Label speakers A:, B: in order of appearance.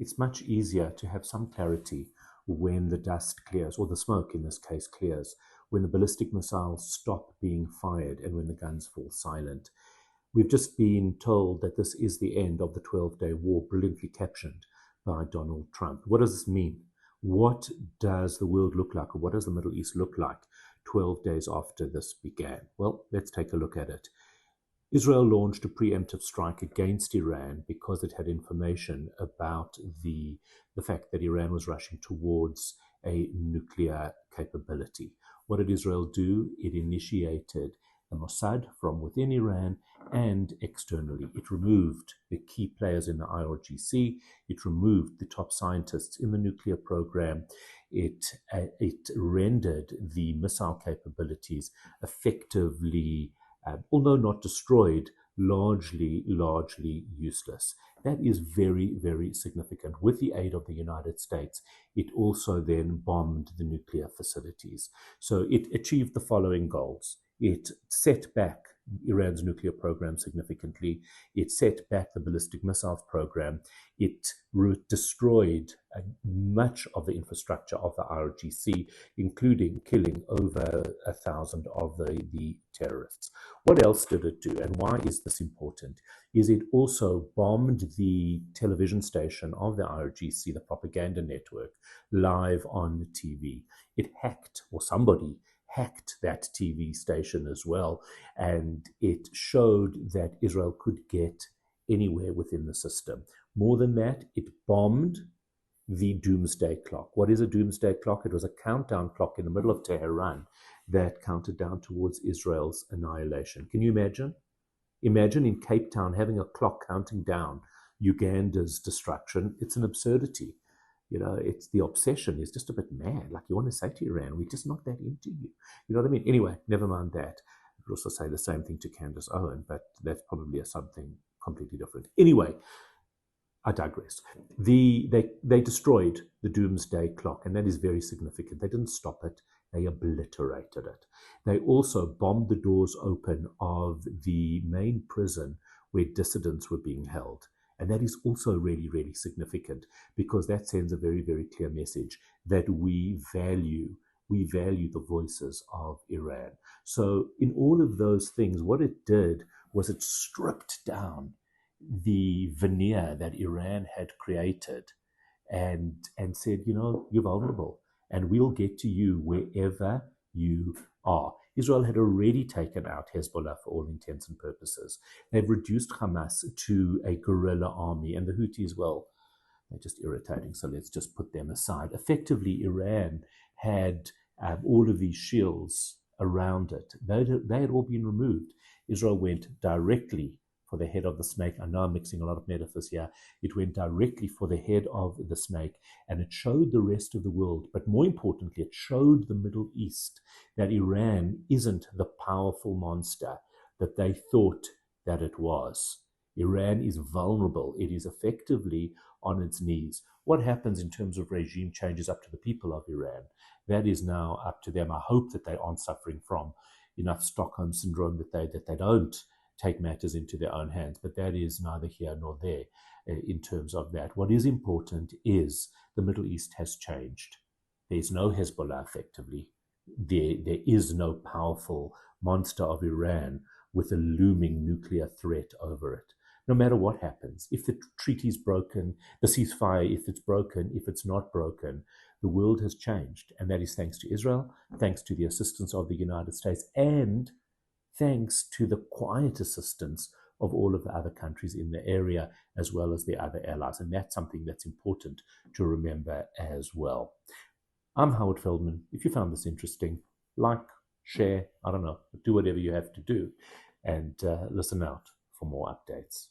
A: it's much easier to have some clarity when the dust clears, or the smoke in this case clears, when the ballistic missiles stop being fired and when the guns fall silent. We've just been told that this is the end of the 12-day war, brilliantly captioned by Donald Trump. What does this mean? What does the world look like, or what does the Middle East look like 12 days after this began? Well, let's take a look at it. Israel launched a preemptive strike against Iran because it had information about the fact that Iran was rushing towards a nuclear capability. What did Israel do? It initiated the Mossad from within Iran and externally. It removed the key players in the IRGC. It removed the top scientists in the nuclear program. It rendered the missile capabilities effectively, although not destroyed, largely useless. That is very, very significant. With the aid of the United States, it also then bombed the nuclear facilities. So it achieved the following goals. It set back Iran's nuclear program significantly. It set back the ballistic missiles program. It destroyed much of the infrastructure of the IRGC, including killing over 1,000 of the terrorists. What else did it do, and why is this important? Is it also bombed the television station of the IRGC, the propaganda network, live on TV. It hacked, or somebody hacked, that TV station as well, and it showed that Israel could get anywhere within the system. More than that, it bombed the doomsday clock. What is a doomsday clock? It was a countdown clock in the middle of Tehran that counted down towards Israel's annihilation. Can you imagine? Imagine in Cape Town having a clock counting down Uganda's destruction. It's an absurdity. You know, it's the obsession is just a bit mad. Like, you want to say to Iran, we're just not that into you. You know what I mean? Anyway, never mind that. I could also say the same thing to Candace Owen, but that's probably something completely different. Anyway, I digress. They destroyed the doomsday clock, and that is very significant. They didn't stop it. They obliterated it. They also bombed the doors open of the main prison where dissidents were being held. And that is also really, really significant, because that sends a very, very clear message that we value the voices of Iran. So in all of those things, what it did was it stripped down the veneer that Iran had created and said, you know, you're vulnerable and we'll get to you wherever you are. Israel had already taken out Hezbollah for all intents and purposes. They've reduced Hamas to a guerrilla army, and the Houthis, well, they're just irritating, so let's just put them aside. Effectively, Iran had all of these shields around it. They had all been removed. Israel went directly for the head of the snake. I know I'm mixing a lot of metaphors here. It went directly for the head of the snake, and it showed the rest of the world, but more importantly, it showed the Middle East that Iran isn't the powerful monster that they thought that it was. Iran is vulnerable. It is effectively on its knees. What happens in terms of regime change is up to the people of Iran. That is now up to them. I hope that they aren't suffering from enough Stockholm syndrome that they don't take matters into their own hands, but that is neither here nor there in terms of that. What is important is the Middle East has changed. There's no Hezbollah effectively. There is no powerful monster of Iran with a looming nuclear threat over it. No matter what happens, if the treaty's broken, the ceasefire, if it's broken, if it's not broken, the world has changed. And that is thanks to Israel, thanks to the assistance of the United States, and thanks to the quiet assistance of all of the other countries in the area, as well as the other allies. And that's something that's important to remember as well. I'm Howard Feldman. If you found this interesting, like, share, I don't know, do whatever you have to do, and listen out for more updates.